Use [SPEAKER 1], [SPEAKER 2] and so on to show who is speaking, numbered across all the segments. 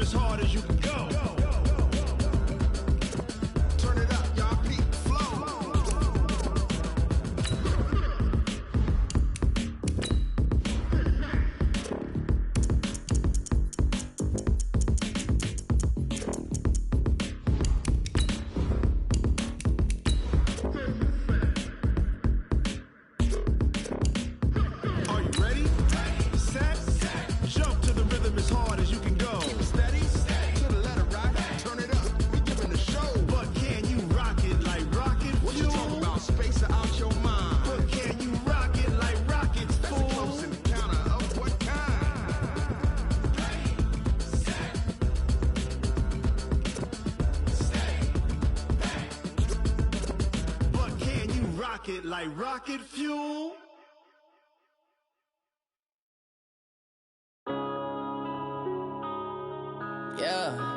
[SPEAKER 1] as hard as you can go. Turn it up, y'all. Peak flow. Are you ready? Set. Jump to the rhythm as hard as you can go. Steady. To the letter, right? Turn it up. We giving the show. But can you rock it like rocket fuel? What you talking about? Space out your mind. But can you rock it like rockets, fool? That's a close encounter of what kind? But can you rock it like rocket fuel?
[SPEAKER 2] Yeah.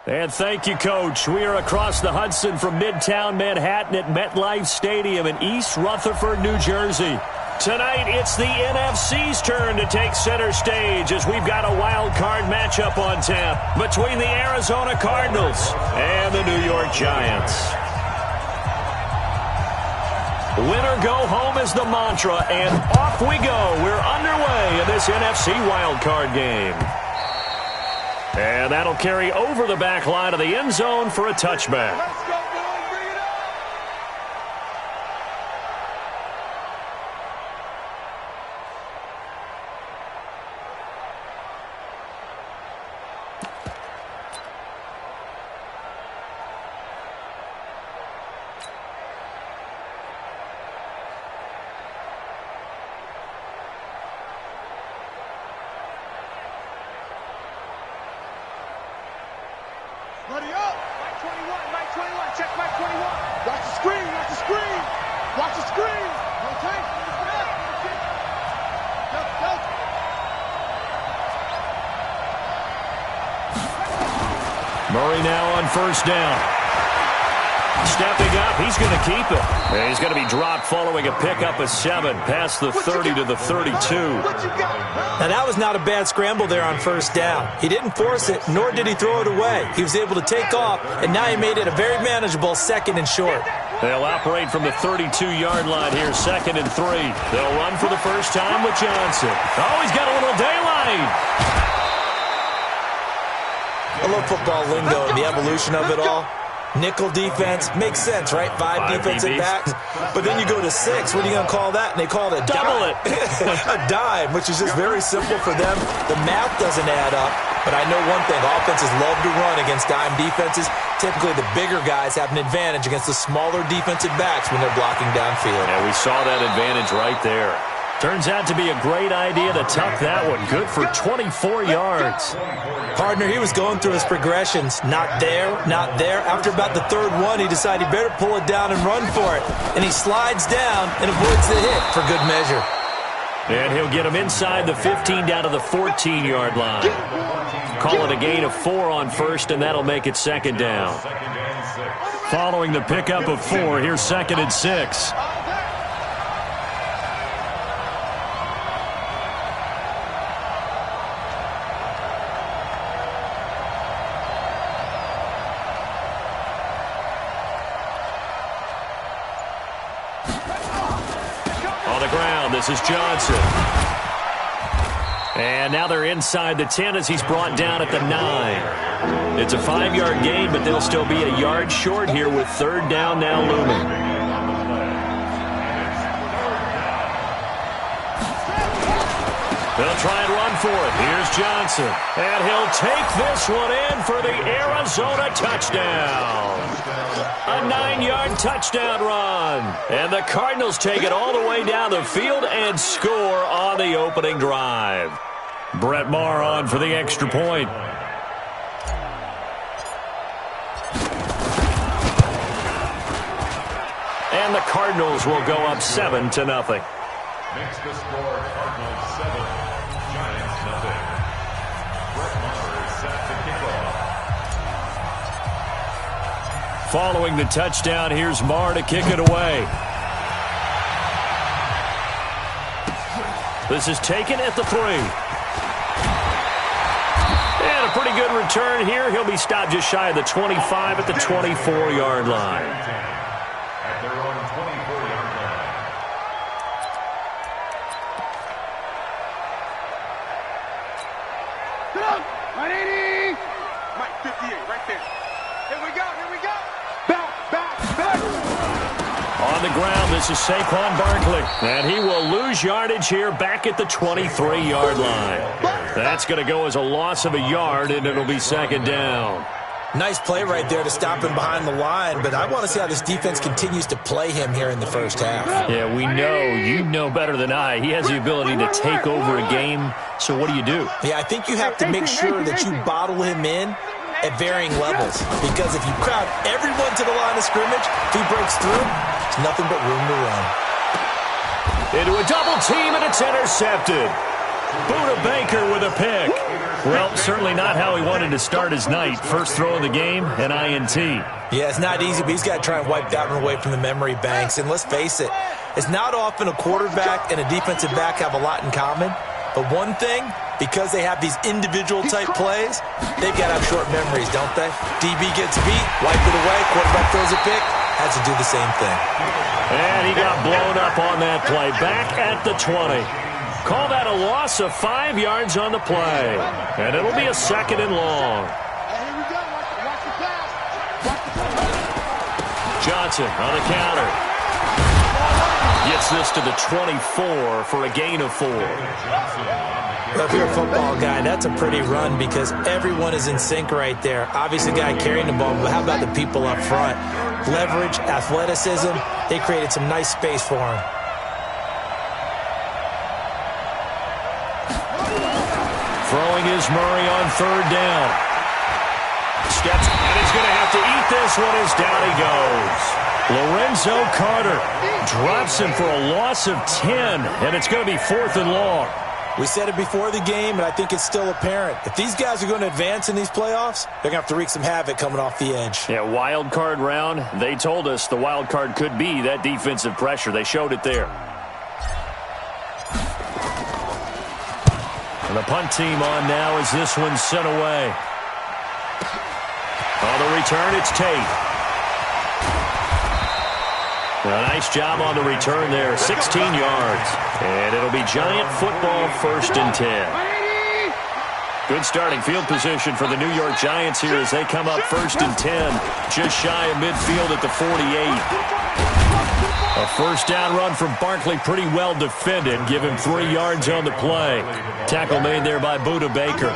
[SPEAKER 3] And thank you, Coach. We are across the Hudson from Midtown Manhattan at MetLife Stadium in East Rutherford, New Jersey. Tonight, it's the NFC's turn to take center stage as we've got a wild card matchup on tap between the Arizona Cardinals and the New York Giants. Win or go home is the mantra, and off we go. We're underway in this NFC wildcard game. And that'll carry over the back line of the end zone for a touchback.
[SPEAKER 1] Let's go, boys. Bring it up. Buddy up. Mike 21. Check Mike 21. Watch the screen. Watch the screen. Rotate. Go.
[SPEAKER 3] Murray now on first down. Stepping up, he's going to keep it. And he's going to be dropped following a pickup of 7 past the 30 to the 32.
[SPEAKER 4] Now, that was not a bad scramble there on first down. He didn't force it, nor did he throw it away. He was able to take off, and now he made it a very manageable 2nd and short.
[SPEAKER 3] They'll operate from the 32-yard line here, 2nd and 3. They'll run for the first time with Johnson. Oh, he's got a little daylight.
[SPEAKER 4] I love football lingo and the evolution of it all. Nickel defense makes sense, right? 5 defensive backs. But then you go to 6. What are you going to call that? And they call it a
[SPEAKER 3] double
[SPEAKER 4] dime. A dime, which is just very simple for them. The math doesn't add up. But I know one thing. Offenses love to run against dime defenses. Typically, the bigger guys have an advantage against the smaller defensive backs when they're blocking downfield.
[SPEAKER 3] Yeah, we saw that advantage right there. Turns out to be a great idea to tuck that one. Good for 24 yards.
[SPEAKER 4] Partner, he was going through his progressions. Not there. After about the 3rd one, he decided he better pull it down and run for it. And he slides down and avoids the hit for good measure.
[SPEAKER 3] And he'll get him inside the 15 down to the 14-yard line. Call it a gain of 4 on first, and that'll make it 2nd down. Following the pickup of 4, here's 2nd and 6. This is Johnson. And now they're inside the 10 as he's brought down at the 9. It's a 5-yard gain, but they'll still be a yard short here with 3rd down now looming. They'll try and run for it. Here's Johnson. And he'll take this one in for the Arizona touchdown. A 9-yard touchdown run. And the Cardinals take it all the way down the field and score on the opening drive. Brett Maher on for the extra point. And the Cardinals will go up 7-0.
[SPEAKER 5] Makes the score Cardinals 7, Giants 0. Brett Maher is set to kick off.
[SPEAKER 3] Following the touchdown, here's Maher to kick it away. This is taken at the 3. And a pretty good return here. He'll be stopped just shy of the 25 at the 24-yard line.
[SPEAKER 5] At their own 24-yard line.
[SPEAKER 2] Get up! 180! Mike, 58, right there. Here we go, here we go! Back!
[SPEAKER 3] On the ground, this is Saquon Barkley. And he will lose yardage here back at the 23-yard line. That's going to go as a loss of a yard, and it'll be second down.
[SPEAKER 4] Nice play right there to stop him behind the line, but I want to see how this defense continues to play him here in the first half.
[SPEAKER 3] Yeah, we know. You know better than I. He has the ability to take over a game, so what do you do?
[SPEAKER 4] Yeah, I think you have to make sure that you bottle him in at varying levels, because if you crowd everyone to the line of scrimmage, if he breaks through, there's nothing but room to run.
[SPEAKER 3] Into a double team, and it's intercepted. Buda Baker with a pick. Well, certainly not how he wanted to start his night. First throw of the game, an INT.
[SPEAKER 4] Yeah, it's not easy, but he's got to try and wipe that one away from the memory banks. And let's face it, it's not often a quarterback and a defensive back have a lot in common. But one thing, because they have these individual-type plays, they've got to have short memories, don't they? DB gets beat, wipe it away, quarterback throws a pick, has to do the same thing.
[SPEAKER 3] And he got blown up on that play. Back at the 20. Call that a loss of 5 yards on the play. And it'll be a second and long.
[SPEAKER 2] Here we go, watch the pass. Watch the pass.
[SPEAKER 3] Johnson on the counter. Gets this to the 24 for a gain of 4.
[SPEAKER 4] Well, if you're a football guy, that's a pretty run because everyone is in sync right there. Obviously, the guy carrying the ball, but how about the people up front? Leverage, athleticism, they created some nice space for him.
[SPEAKER 3] Throwing is Murray on third down. Steps, and he's going to have to eat this one as down he goes. Lorenzo Carter drops him for a loss of 10, and it's going to be 4th and long.
[SPEAKER 4] We said it before the game, and I think it's still apparent. If these guys are going to advance in these playoffs, they're going to have to wreak some havoc coming off the edge.
[SPEAKER 3] Yeah, wild card round. They told us the wild card could be that defensive pressure. They showed it there. And the punt team on now as this one's sent away. On the return, it's Tate. A nice job on the return there, 16 yards. And it'll be Giant football, 1st and 10. Good starting field position for the New York Giants here as they come up 1st and 10, just shy of midfield at the 48. A first down run from Barkley, pretty well defended. Give him 3 yards on the play. Tackle made there by Buda Baker.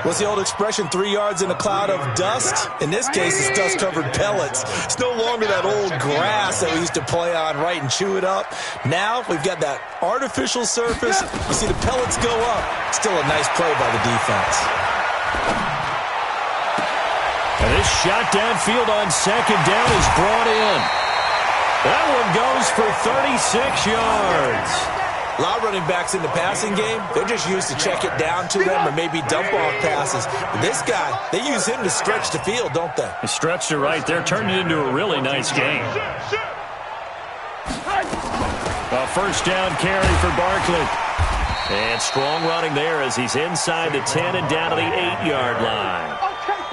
[SPEAKER 4] What's the old expression, 3 yards in a cloud of dust? In this case, it's dust-covered pellets. It's no longer that old grass that we used to play on, right, and chew it up. Now we've got that artificial surface. You see the pellets go up. Still a nice play by the defense.
[SPEAKER 3] And this shot downfield on second down is brought in. That one goes for 36 yards.
[SPEAKER 4] A lot of running backs in the passing game, they're just used to check it down to them or maybe dump off passes. But this guy, they use him to stretch the field, don't they?
[SPEAKER 3] He stretched it right there, turned it into a really nice game. A first down carry for Barkley. And strong running there as he's inside the 10 and down to the 8-yard line.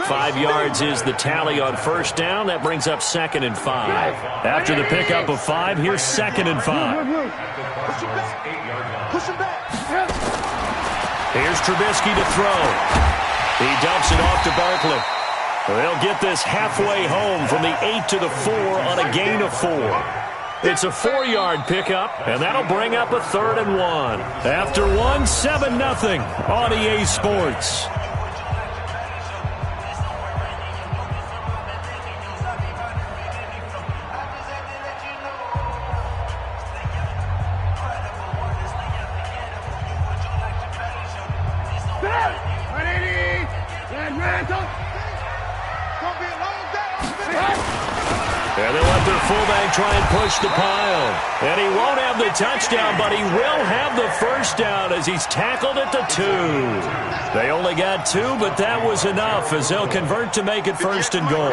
[SPEAKER 3] 5 yards is the tally on first down. That brings up 2nd and 5. After the pickup of 5, here's 2nd and 5. Here's Trubisky to throw. He dumps it off to Barkley. They'll get this halfway home from the 8 to the 4 on a gain of 4. It's a 4-yard pickup, and that'll bring up a 3rd and 1. After 1, 7-0 on EA Sports. And they let their fullback try and push the pile. And he won't have the touchdown, but he will have the first down as he's tackled at the 2. They only got 2, but that was enough as they'll convert to make it 1st and goal.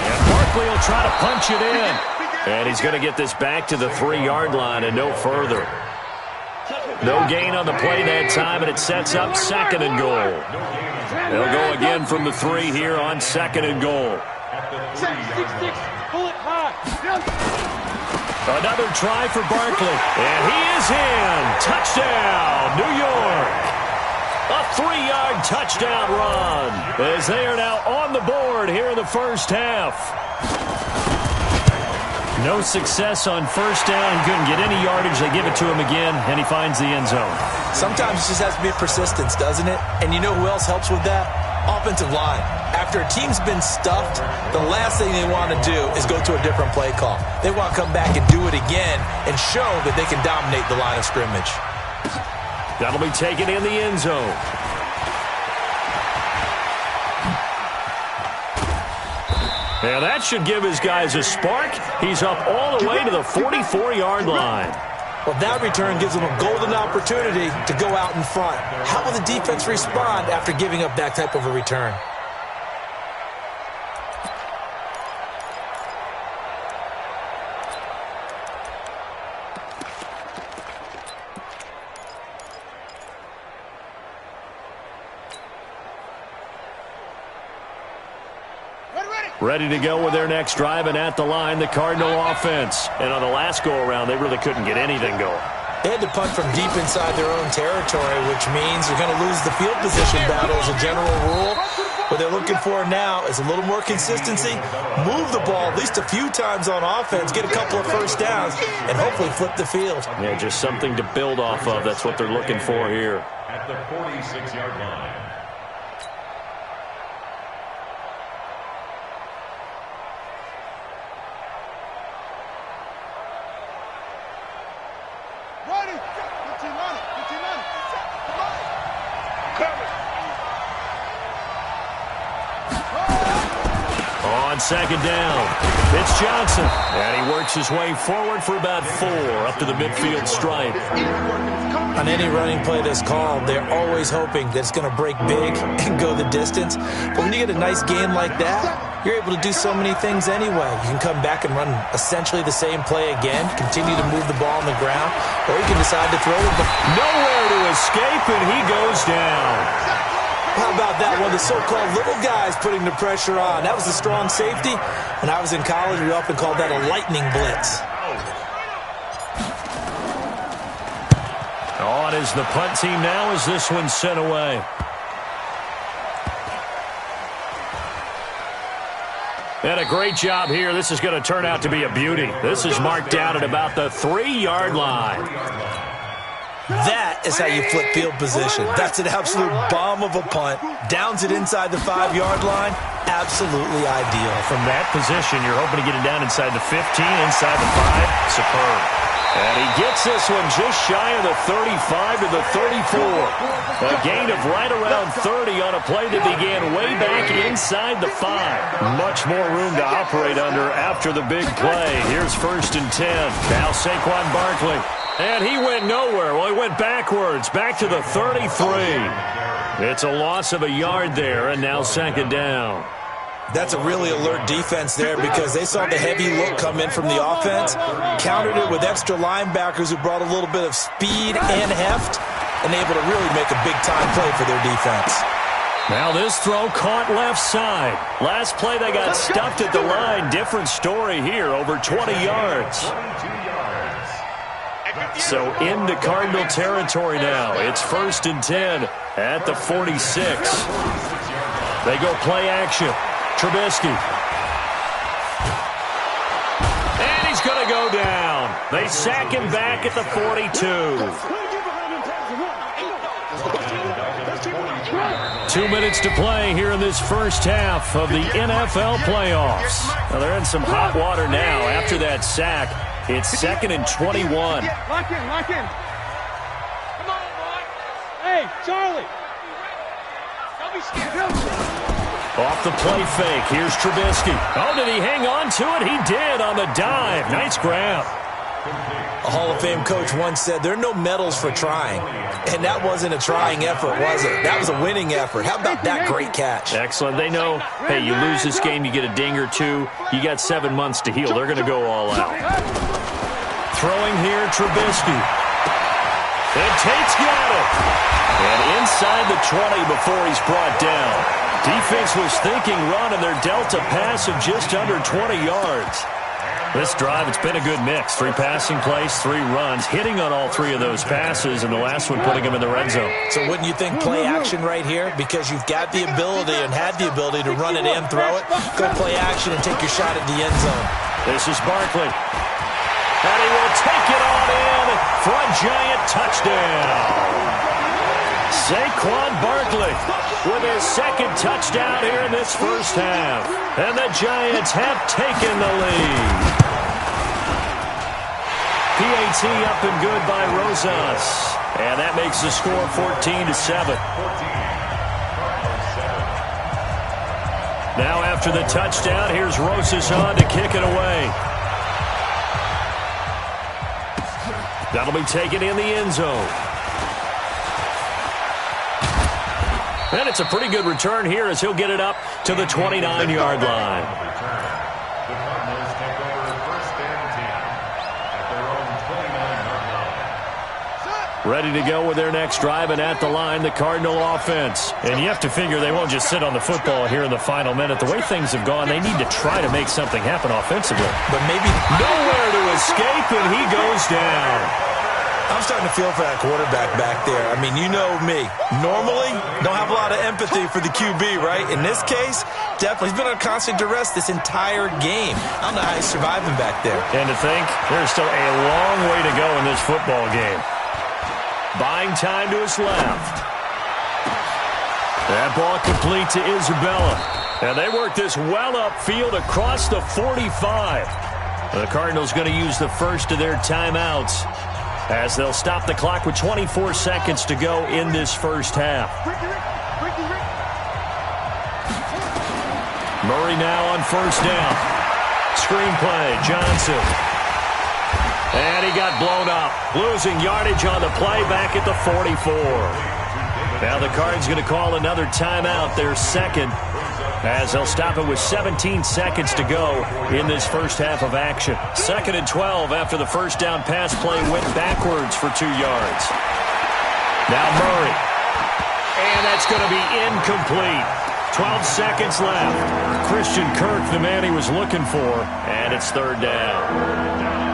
[SPEAKER 3] And Barkley will try to punch it in. And he's going to get this back to the 3-yard line and no further. No gain on the play that time, and it sets up 2nd and goal. They'll go again from the 3 here on 2nd and goal.
[SPEAKER 2] Pull it high.
[SPEAKER 3] Another try for Barkley, and he is in. Touchdown, New York. A 3-yard touchdown run as they are now on the board here in the first half. No success on first down. He couldn't get any yardage. They give it to him again, and he finds the end zone.
[SPEAKER 4] Sometimes it just has to be persistence, doesn't it? And you know who else helps with that? Offensive line. After a team's been stuffed, the last thing they want to do is go to a different play call. They want to come back and do it again and show that they can dominate the line of scrimmage.
[SPEAKER 3] That'll be taken in the end zone. And that should give his guys a spark. He's up all the way to the 44-yard line.
[SPEAKER 4] Well, that return gives them a golden opportunity to go out in front. How will the defense respond after giving up that type of a return?
[SPEAKER 3] Ready to go with their next drive, and at the line, the Cardinal offense. And on the last go-around, they really couldn't get anything going.
[SPEAKER 4] They had to punt from deep inside their own territory, which means they're going to lose the field position battle as a general rule. What they're looking for now is a little more consistency, move the ball at least a few times on offense, get a couple of first downs, and hopefully flip the field.
[SPEAKER 3] Yeah, just something to build off of. That's what they're looking for here.
[SPEAKER 5] At the 46-yard line.
[SPEAKER 3] On 2nd down, it's Johnson. And he works his way forward for about 4 up to the midfield stripe.
[SPEAKER 4] On any running play that's called, they're always hoping that it's going to break big and go the distance. But when you get a nice gain like that, you're able to do so many things anyway. You can come back and run essentially the same play again, continue to move the ball on the ground, or you can decide to throw it.
[SPEAKER 3] Nowhere to escape, and he goes down.
[SPEAKER 4] How about that one? The so-called little guys putting the pressure on. That was a strong safety. When I was in college, we often called that a lightning blitz.
[SPEAKER 3] On is the punt team now as this one's sent away. And a great job here. This is going to turn out to be a beauty. This is marked down at about the 3-yard line.
[SPEAKER 4] That is how you flip field position. That's an absolute bomb of a punt. Downs it inside the 5-yard line. Absolutely ideal.
[SPEAKER 3] From that position, you're hoping to get it down inside the 15, inside the 5. Superb. And he gets this one just shy of the 35 to the 34. A gain of right around 30 on a play that began way back inside the 5. Much more room to operate under after the big play. Here's 1st and 10. Now Saquon Barkley. And he went nowhere. Well, he went backwards, back to the 33. It's a loss of a yard there, and now 2nd down.
[SPEAKER 4] That's a really alert defense there because they saw the heavy look come in from the offense, countered it with extra linebackers who brought a little bit of speed and heft, and able to really make a big-time play for their defense.
[SPEAKER 3] Now this throw caught left side. Last play they got stuffed at the line. Different story here, over 20 yards. So into Cardinal territory now. It's 1st and 10 at the 46. They go play action. Trubisky. And he's going to go down. They sack him back at the 42. 2 minutes to play here in this first half of the NFL playoffs. Now they're in some hot water now after that sack. It's 2nd and 21.
[SPEAKER 2] Lock in, lock in. Come on, boy. Hey, Charlie. Don't be scared.
[SPEAKER 3] Off the play fake, here's Trubisky. Oh, did he hang on to it? He did on the dive. Nice grab.
[SPEAKER 4] A Hall of Fame coach once said, there are no medals for trying. And that wasn't a trying effort, was it? That was a winning effort. How about that great catch?
[SPEAKER 3] Excellent. They know, hey, you lose this game, you get a ding or two. You got 7 months to heal. They're going to go all out. Throwing here, Trubisky. And Tate's got it. And inside the 20 before he's brought down. Defense was thinking run, and they're dealt a pass of just under 20 yards. This drive, it's been a good mix. 3 passing plays, 3 runs, hitting on all 3 of those passes, and the last one putting them in the red zone.
[SPEAKER 4] So wouldn't you think play action right here? Because you've got the ability and had the ability to run it and throw it. Go play action and take your shot at the end zone.
[SPEAKER 3] This is Barkley. And he will take it on in for a giant touchdown. Saquon Barkley with his second touchdown here in this first half. And the Giants have taken the lead. PAT up and good by Rosas. And that makes the score 14-7. Now after the touchdown, here's Rosas on to kick it away. That'll be taken in the end zone. And it's a pretty good return here as he'll get it up to the 29-yard line.
[SPEAKER 5] The Cardinals take over first and 10 at their own 29-yard line.
[SPEAKER 3] Ready to go with their next drive, and at the line, the Cardinal offense. And you have to figure they won't just sit on the football here in the final minute. The way things have gone, they need to try to make something happen offensively.
[SPEAKER 4] But maybe
[SPEAKER 3] nowhere to escape, and he goes down.
[SPEAKER 4] I'm starting to feel for that quarterback back there. I mean, you know me. Normally, don't have a lot of empathy for the QB, right? In this case, definitely. He's been under constant duress this entire game. I don't know how he's surviving back there.
[SPEAKER 3] And to think, there's still a long way to go in this football game. Buying time to his left. That ball complete to Isabella. And they work this well upfield across the 45. The Cardinals going to use the first of their timeouts, as they'll stop the clock with 24 seconds to go in this first half. Murray now on first down. Screenplay, Johnson. And he got blown up. Losing yardage on the play back at the 44. Now the Cards going to call another timeout, their second, as they'll stop it with 17 seconds to go in this first half of action. 2nd and 12 after the first down pass play went backwards for 2 yards. Now Murray. And that's going to be incomplete. 12 seconds left. Christian Kirk, the man he was looking for, and it's 3rd down.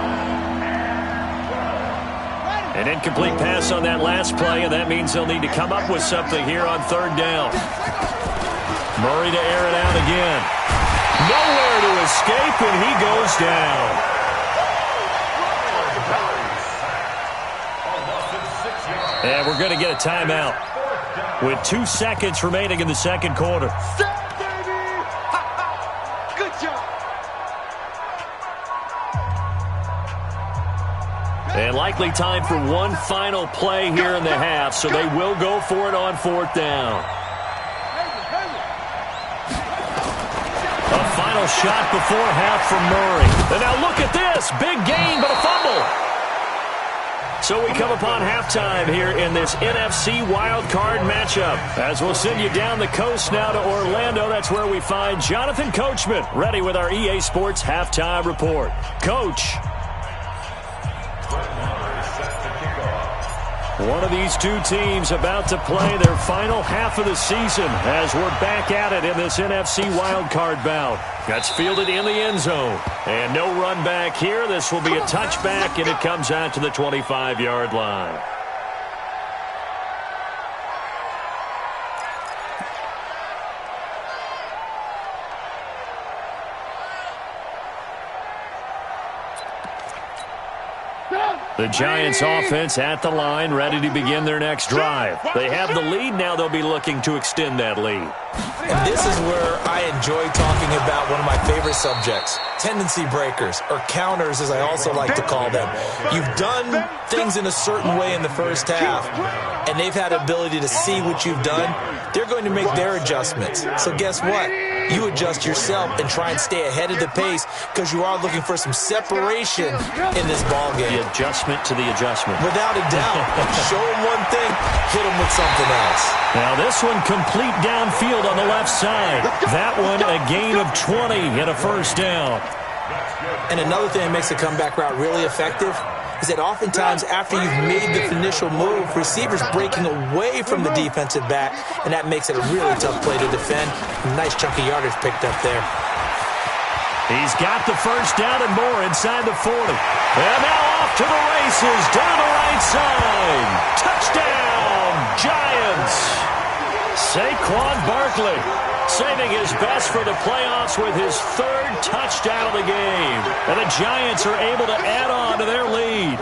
[SPEAKER 3] An incomplete pass on that last play, and that means they'll need to come up with something here on 3rd down. Murray to air it out again. Nowhere to escape, and he goes down. And we're going to get a timeout with 2 seconds remaining in the second quarter.
[SPEAKER 2] Good job.
[SPEAKER 3] And likely time for one final play here in the half, so they will go for it on 4th down. A final shot before half from Murray. And now look at this. Big gain, but a fumble. So we come upon halftime here in this NFC wildcard matchup. As we'll send you down the coast now to Orlando. That's where we find Jonathan Coachman ready with our EA Sports halftime report. Coach. One of these two teams about to play their final half of the season as we're back at it in this NFC wildcard bout. That's fielded in the end zone. And no run back here. This will be a touchback, and it comes out to the 25-yard line. The Giants offense at the line, ready to begin their next drive. They have the lead now. They'll be looking to extend that lead.
[SPEAKER 4] And this is where I enjoy talking about one of my favorite subjects, tendency breakers, or counters as I also like to call them. You've done things in a certain way in the first half, and they've had ability to see what you've done. They're going to make their adjustments. So guess what? you adjust yourself and try and stay ahead of the pace because you are looking for some separation in this ball game.
[SPEAKER 3] The adjustment to the adjustment.
[SPEAKER 4] Without a doubt. Show them one thing, hit them with something else.
[SPEAKER 3] Now this one complete downfield on the left side. That one a gain of 20 and a first down.
[SPEAKER 4] And another thing that makes a comeback route really effective is that oftentimes after you've made the initial move, receivers breaking away from the defensive back, and that makes it a really tough play to defend. Nice chunk of yardage picked up there.
[SPEAKER 3] He's got the first down and more inside the 40. And now off to the races down the right side. Touchdown, Giants. Saquon Barkley saving his best for the playoffs with his third touchdown of the game. And the Giants are able to add on to their lead.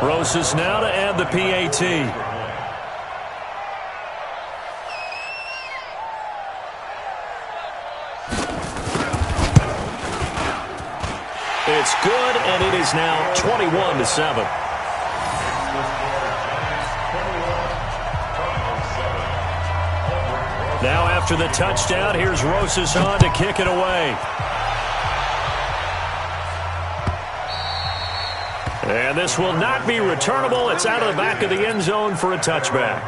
[SPEAKER 3] Rosas now to add the PAT. It's good, and it is now 21-7. Now after the touchdown, here's Rosas on to kick it away. And this will not be returnable. It's out of the back of the end zone for a touchback.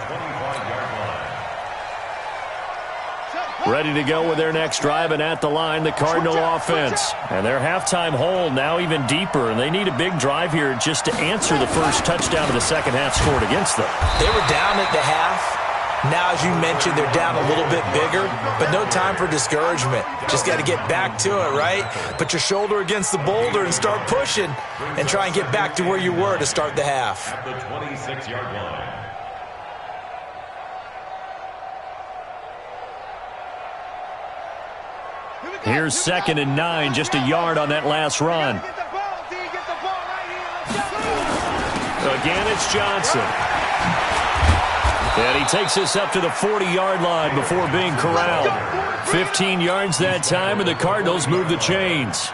[SPEAKER 3] Ready to go with their next drive, and at the line, the Cardinal offense. And their halftime hole now even deeper, and they need a big drive here just to answer the first touchdown of the second half scored against them.
[SPEAKER 4] They were down at the half. Now, as you mentioned, they're down a little bit bigger, but no time for discouragement. Just got to get back to it, right? Put your shoulder against the boulder and start pushing and try and get back to where you were to start the half.
[SPEAKER 5] At the 26-yard line.
[SPEAKER 3] Here's 2nd and 9, just a yard on that last run. Again, it's Johnson. And he takes us up to the 40-yard line before being corralled. 15 yards that time, and the Cardinals move the chains.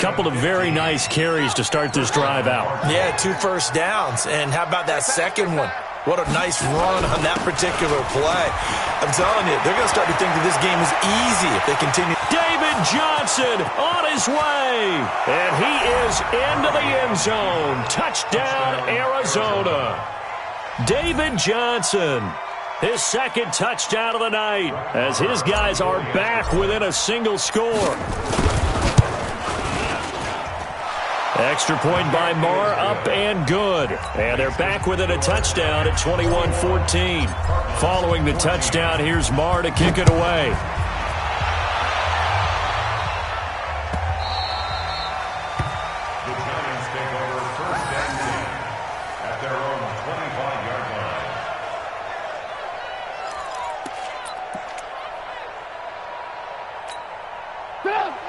[SPEAKER 3] Couple of very nice carries to start this drive out.
[SPEAKER 4] Yeah, 2 first downs. And how about that second one? What a nice run on that particular play. I'm telling you, they're going to start to think that this game is easy if they continue.
[SPEAKER 3] David Johnson on his way. And he is into the end zone. Touchdown, Arizona. David Johnson, his second touchdown of the night, as his guys are back within a single score. Extra point by Marr, up and good. And they're back within a touchdown at 21-14. Following the touchdown, here's Marr to kick it away.
[SPEAKER 5] The Giants take over first and 10 at their own 25-yard line.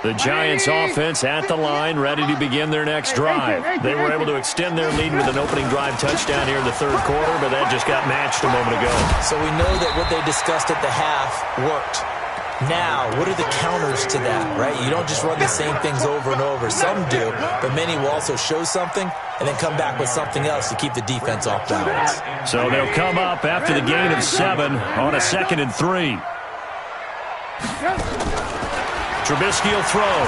[SPEAKER 3] The Giants offense at the line, ready to begin their next drive. They were able to extend their lead with an opening drive touchdown here in the third quarter, but that just got matched a moment ago.
[SPEAKER 4] So we know that what they discussed at the half worked. Now, what are the counters to that, right? You don't just run the same things over and over. Some do, but many will also show something and then come back with something else to keep the defense off balance.
[SPEAKER 3] So they'll come up after the gain of 7 on a 2nd and 3. Trubisky will throw.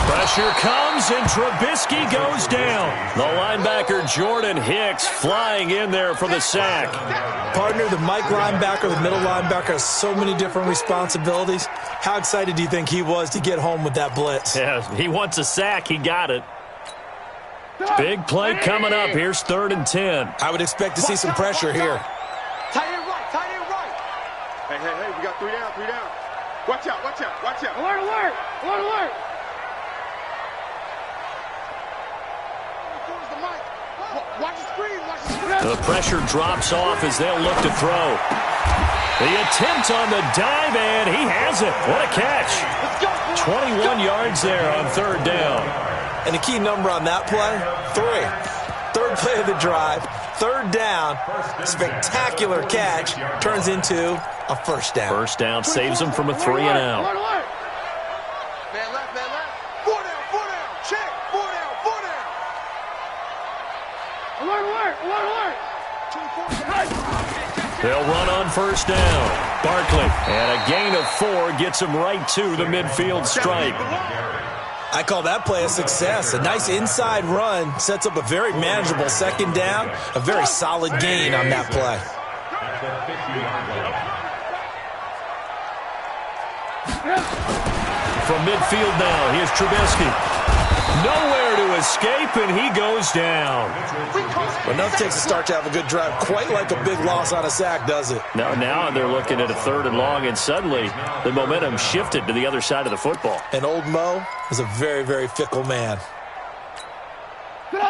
[SPEAKER 3] Pressure comes, and Trubisky goes down. The linebacker, Jordan Hicks, flying in there for the sack.
[SPEAKER 4] Partner, the Mike linebacker, the middle linebacker, has so many different responsibilities. How excited do you think he was to get home with that blitz?
[SPEAKER 3] Yeah, he wants a sack. He got it. Big play coming up. Here's 3rd and 10.
[SPEAKER 4] I would expect to see some pressure here.
[SPEAKER 2] Tight end right, tight end right. Hey, we got 3 down, 3 down. Watch out, watch out, watch out. Alert, alert, alert, alert. Watch the screen, watch the screen.
[SPEAKER 3] The pressure drops off as they'll look to throw. The attempt on the dive, and he has it. What a catch. 21 yards there on 3rd down.
[SPEAKER 4] And the key number on that play, 3. 3rd play of the drive, 3rd down, spectacular catch, turns into a first down.
[SPEAKER 3] First down saves them from a 3 and out.
[SPEAKER 2] Man left, man left. 4 down, check. 4 down, 4 down. Alert, alert, alert, alert.
[SPEAKER 3] They'll run on first down. Barkley, and a gain of 4 gets him right to the midfield stripe.
[SPEAKER 4] I call that play a success. A nice inside run sets up a very manageable second down. A very solid gain on that play.
[SPEAKER 3] From midfield now, here's Trubisky. Nowhere to escape, and he goes down.
[SPEAKER 4] Enough takes a start to have a good drive. Quite like a big loss on a sack, does it?
[SPEAKER 3] Now they're looking at a 3rd and long, and suddenly the momentum shifted to the other side of the football.
[SPEAKER 4] And old Mo is a very, very fickle man.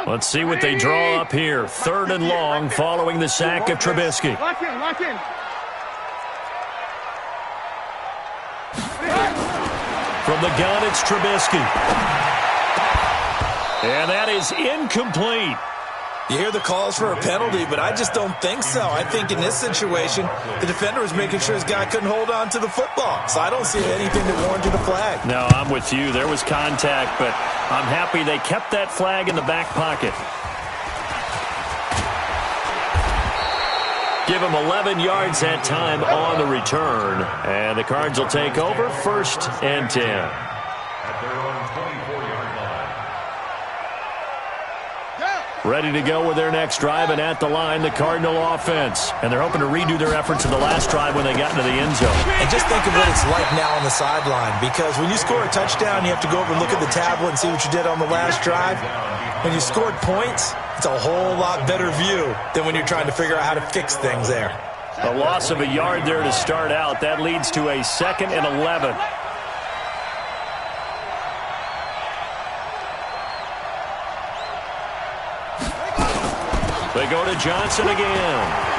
[SPEAKER 3] Let's see what they draw up here. 3rd and long following the sack of Trubisky.
[SPEAKER 2] Lock in, lock in.
[SPEAKER 3] From the gun, it's Trubisky. And that is incomplete.
[SPEAKER 4] You hear the calls for a penalty, but I just don't think so. I think in this situation, the defender was making sure his guy couldn't hold on to the football. So I don't see anything that warranted a flag.
[SPEAKER 3] No, I'm with you. There was contact, but I'm happy they kept that flag in the back pocket. Give him 11 yards that time on the return. And the Cards will take over 1st and 10.
[SPEAKER 5] At their own 24-yard line.
[SPEAKER 3] Ready to go with their next drive, and at the line, the Cardinal offense. And they're hoping to redo their efforts in the last drive when they got into the end zone.
[SPEAKER 4] And just think of what it's like now on the sideline, because when you score a touchdown, you have to go over and look at the tablet and see what you did on the last drive. When you scored points, it's a whole lot better view than when you're trying to figure out how to fix things there.
[SPEAKER 3] A loss of a yard there to start out. That leads to a 2nd and 11. They go to Johnson again.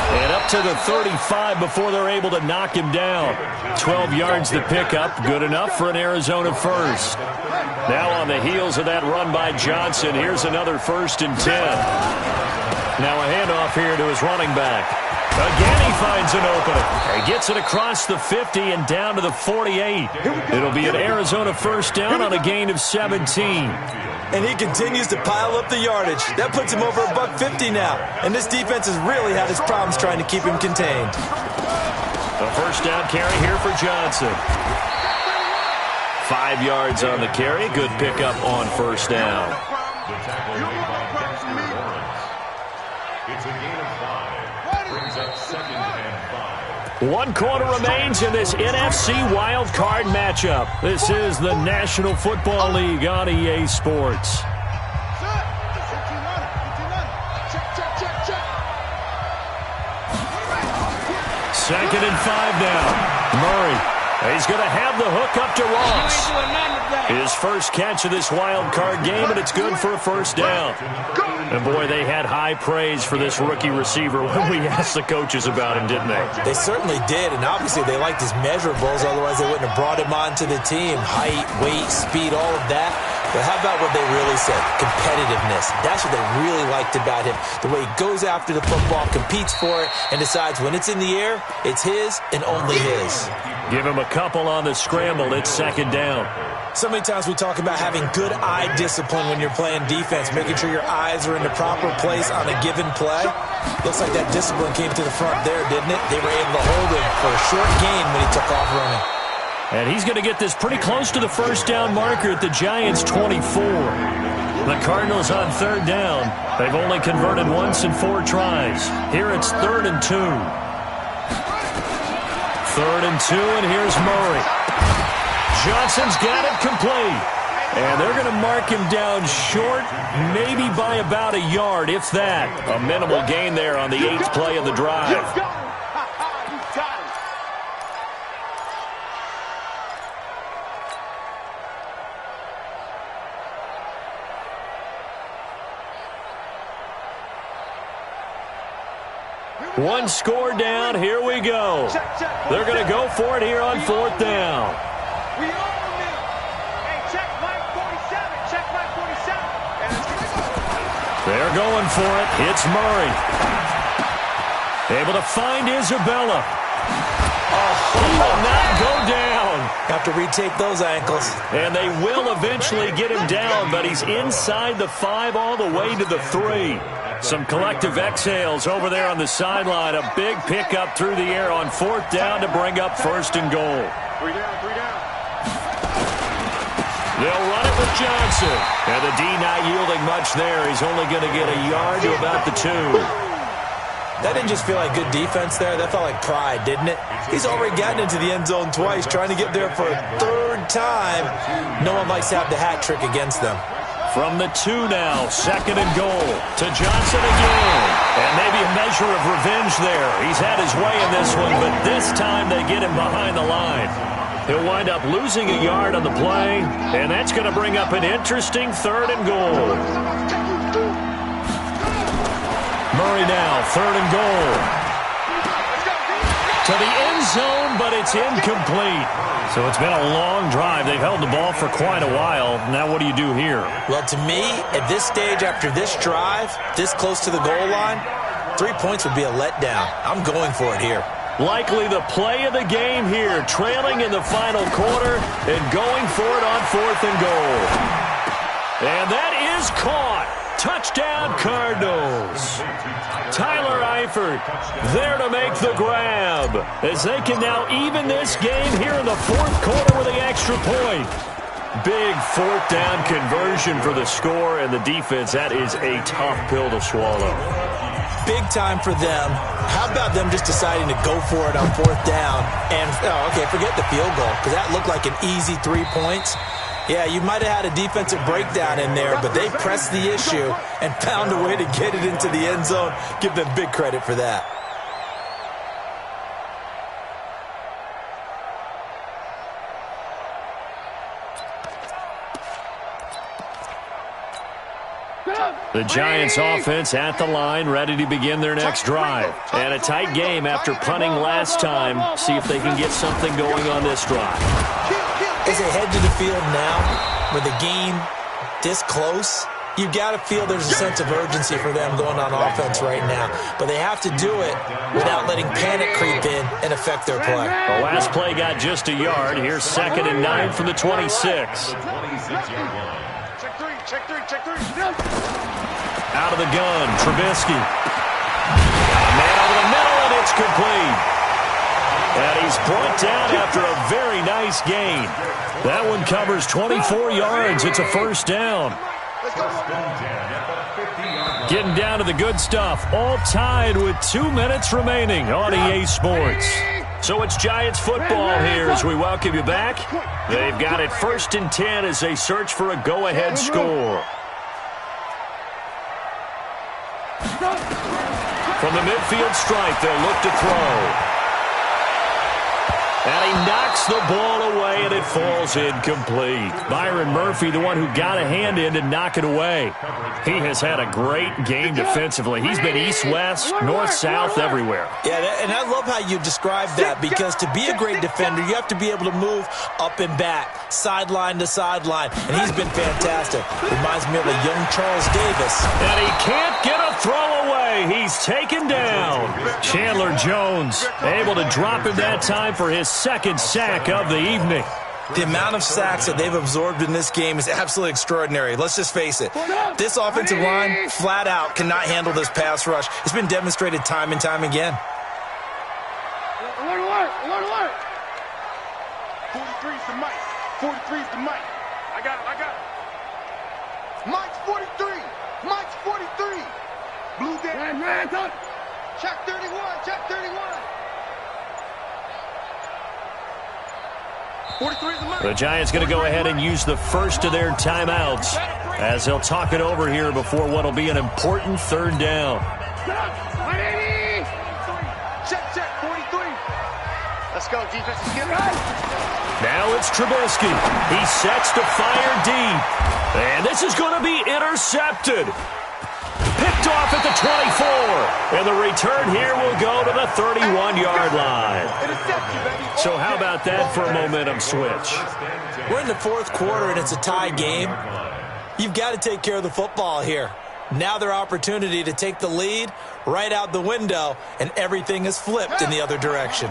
[SPEAKER 3] And up to the 35 before they're able to knock him down. 12 yards to pick up. Good enough for an Arizona first. Now on the heels of that run by Johnson, here's another 1st and 10. Now a handoff here to his running back. Again he finds an opening. He gets it across the 50 and down to the 48. It'll be an Arizona first down on a gain of 17.
[SPEAKER 4] And he continues to pile up the yardage. That puts him over $150 now. And this defense has really had its problems trying to keep him contained.
[SPEAKER 3] A first down carry here for Johnson. 5 yards on the carry. Good pickup on first down.
[SPEAKER 5] The tackle made by Dexter Lawrence. It's a gain of 5. Brings up 2nd and 5.
[SPEAKER 3] 1 quarter remains in this NFC Wild Card matchup. This is the National Football League on EA Sports. Second and 5 now. Murray. He's going to have the hook up to Ross. His first catch of this wild card game, and it's good for a first down. And boy, they had high praise for this rookie receiver when we asked the coaches about him, didn't they?
[SPEAKER 4] They certainly did, and obviously they liked his measurables, otherwise they wouldn't have brought him onto the team. Height, weight, speed, all of that. But how about what they really said? Competitiveness. That's what they really liked about him. The way he goes after the football, competes for it, and decides when it's in the air, it's his and only his.
[SPEAKER 3] Give him a couple on the scramble. It's second down.
[SPEAKER 4] So many times we talk about having good eye discipline when you're playing defense, making sure your eyes are in the proper place on a given play. Looks like that discipline came to the front there, didn't it? They were able to hold him for a short gain when he took off running.
[SPEAKER 3] And he's going to get this pretty close to the first down marker at the Giants' 24. The Cardinals on third down. They've only converted once in 4 tries. Here it's 3rd and 2. 3rd and 2, and here's Murray. Johnson's got it complete. And they're going to mark him down short, maybe by about a yard, if that. A minimal gain there on the 8th play of the drive. One score down. Here we go. They're going to go for it here on 4th down. They're going for it. It's Murray. Able to find Isabella. Oh, he will not go down.
[SPEAKER 4] Have to retake those ankles.
[SPEAKER 3] And they will eventually get him down, but he's inside the 5 all the way to the 3. Some collective exhales over there on the sideline. A big pickup through the air on 4th down to bring up 1st and goal.
[SPEAKER 2] 3 down, 3 down.
[SPEAKER 3] They'll run it with Johnson. And the D not yielding much there. He's only going to get a yard to about the 2.
[SPEAKER 4] That didn't just feel like good defense there. That felt like pride, didn't it? He's already gotten into the end zone twice, trying to get there for a 3rd time. No one likes to have the hat trick against them.
[SPEAKER 3] From the 2 now, 2nd and goal to Johnson again. And maybe a measure of revenge there. He's had his way in this one, but this time they get him behind the line. He'll wind up losing a yard on the play, and that's going to bring up an interesting 3rd and goal. Murray now, 3rd and goal. To the end zone, but it's incomplete. So it's been a long drive. They've held the ball for quite a while. Now what do you do here?
[SPEAKER 4] Well, to me, at this stage after this drive, this close to the goal line, 3 points would be a letdown. I'm going for it here.
[SPEAKER 3] Likely the play of the game here, trailing in the final quarter and going for it on 4th and goal. And that is caught. Touchdown, Cardinals. Tyler Eifert there to make the grab as they can now even this game here in the 4th quarter with the extra point. Big 4th down conversion for the score, and the defense, that is a tough pill to swallow.
[SPEAKER 4] Big time for them. How about them just deciding to go for it on 4th down? And, okay, forget the field goal, because that looked like an easy 3 points. Yeah, you might have had a defensive breakdown in there, but they pressed the issue and found a way to get it into the end zone. Give them big credit for that.
[SPEAKER 3] The Giants offense at the line, ready to begin their next drive. And a tight game after punting last time. See if they can get something going on this drive.
[SPEAKER 4] As they head to the field now, with the game this close, you've got to feel there's a sense of urgency for them going on offense right now. But they have to do it without letting panic creep in and affect their play.
[SPEAKER 3] The last play got just a yard. Here's 2nd and 9 from the 26.
[SPEAKER 2] Check three.
[SPEAKER 3] Out of the gun, Trubisky. Got a man over the middle, and it's complete. And he's brought down after a very nice gain. That one covers 24 yards. It's a 1st down. Getting down to the good stuff. All tied with 2 minutes remaining on EA Sports. So it's Giants football here as we welcome you back. They've got it 1st and 10 as they search for a go-ahead score. From the midfield stripe, they'll look to throw. And he knocks the ball away, and it falls incomplete. Byron Murphy, the one who got a hand in to knock it away. He has had a great game defensively. He's been east-west, north-south, everywhere.
[SPEAKER 4] Yeah, and I love how you describe that, because to be a great defender, you have to be able to move up and back, sideline to sideline, and he's been fantastic. Reminds me of a young Charles Davis.
[SPEAKER 3] And he can't get a throw away. He's taken down. Chandler Jones able to drop him that time for his 2nd sack of the evening.
[SPEAKER 4] The amount of sacks that they've absorbed in this game is absolutely extraordinary. Let's just face it. This offensive line, flat out, cannot handle this pass rush. It's been demonstrated time and time again.
[SPEAKER 2] Alert! 43's the mic. 43's the mic. I got it. Mike's 43. 43. Blue down. Check 31. 43 is the mic.
[SPEAKER 3] The Giants going to go ahead and use the first of their timeouts as they'll talk it over here before what will be an important 3rd down.
[SPEAKER 2] Check, 43. Let's go, defense. Get right.
[SPEAKER 3] Now it's Trubisky. He sets to fire deep. And this is going to be intercepted. Picked off at the 24. And the return here will go to the 31-yard line. So how about that for a momentum switch?
[SPEAKER 4] We're in the 4th quarter, and it's a tie game. You've got to take care of the football here. Now their opportunity to take the lead right out the window, and everything is flipped in the other direction.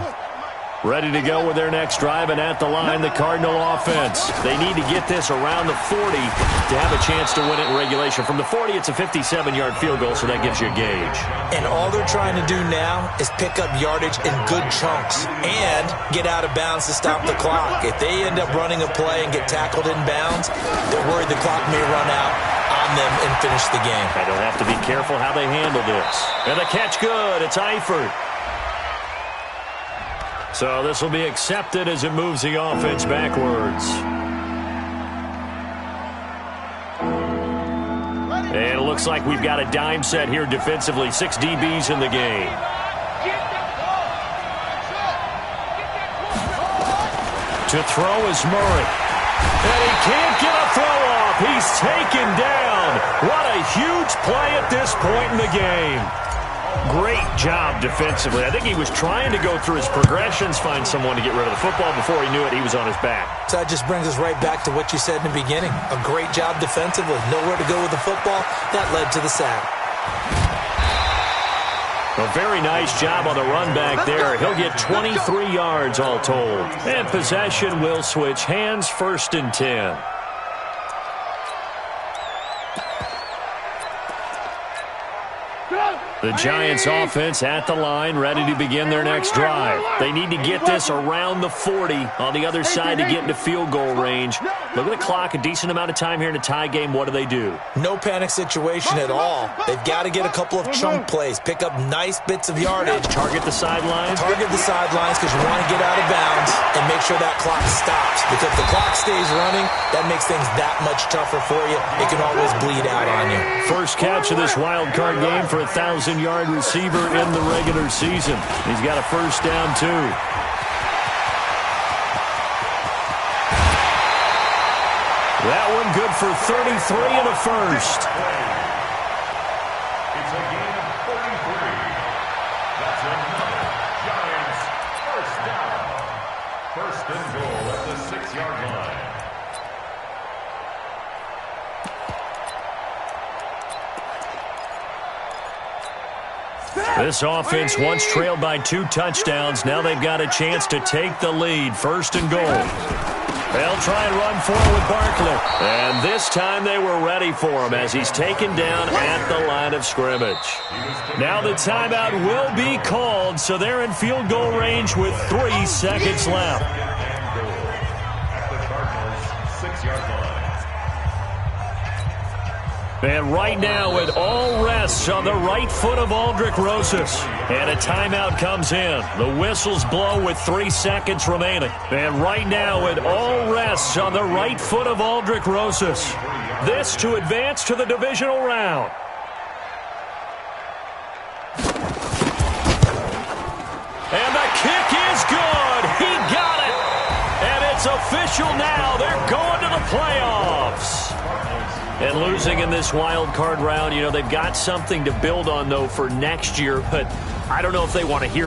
[SPEAKER 3] Ready to go with their next drive, and at the line, the Cardinal offense. They need to get this around the 40 to have a chance to win it in regulation. From the 40, it's a 57-yard field goal, so that gives you a gauge.
[SPEAKER 4] And all they're trying to do now is pick up yardage in good chunks and get out of bounds to stop the clock. If they end up running a play and get tackled in bounds, they're worried the clock may run out on them and finish the game.
[SPEAKER 3] And they'll have to be careful how they handle this. And the catch good. It's Eifert. So this will be accepted as it moves the offense backwards. And it looks like we've got a dime set here defensively. 6 DBs in the game. To throw is Murray. And he can't get a throw off. He's taken down. What a huge play at this point in the game. Great job defensively. I think he was trying to go through his progressions, find someone to get rid of the football. Before he knew it, he was on his back.
[SPEAKER 4] So that just brings us right back to what you said in the beginning. A great job defensively. Nowhere to go with the football. That led to the sack.
[SPEAKER 3] A very nice job on the run back there. He'll get 23 yards all told. And possession will switch hands, 1st and 10. The Giants offense at the line, ready to begin their next drive. They need to get this around the 40 on the other side to get into field goal range. Look at the clock, a decent amount of time here in a tie game. What do?
[SPEAKER 4] No panic situation at all. They've got to get a couple of chunk plays, pick up nice bits of yardage.
[SPEAKER 3] Target the sidelines?
[SPEAKER 4] Target the sidelines because you want to get out of bounds and make sure that clock stops. Because if the clock stays running, that makes things that much tougher for you. It can always bleed out on you.
[SPEAKER 3] First catch of this wild card game for a 1,000-yard receiver in the regular season. He's got a first down, too. That one good for 33 and a first.
[SPEAKER 5] It's a gain of 33. That's another Giants first down. First and goal at the 6-yard line.
[SPEAKER 3] This offense once trailed by 2 touchdowns. Now they've got a chance to take the lead. 1st and goal. They'll try and run for it with Barkley. And this time they were ready for him as he's taken down at the line of scrimmage. Now the timeout will be called, so they're in field goal range with 3 seconds left.
[SPEAKER 5] At the Cardinals' 6-yard line.
[SPEAKER 3] And right now it all rests on the right foot of Aldrick Rosas. And a timeout comes in. The whistles blow with 3 seconds remaining. And right now it all rests on the right foot of Aldrick Rosas. This to advance to the divisional round. And the kick is good. He got it. And it's official now. They're going to the playoffs. And losing in this wild card round, you know, they've got something to build on, though, for next year. But I don't know if they want to hear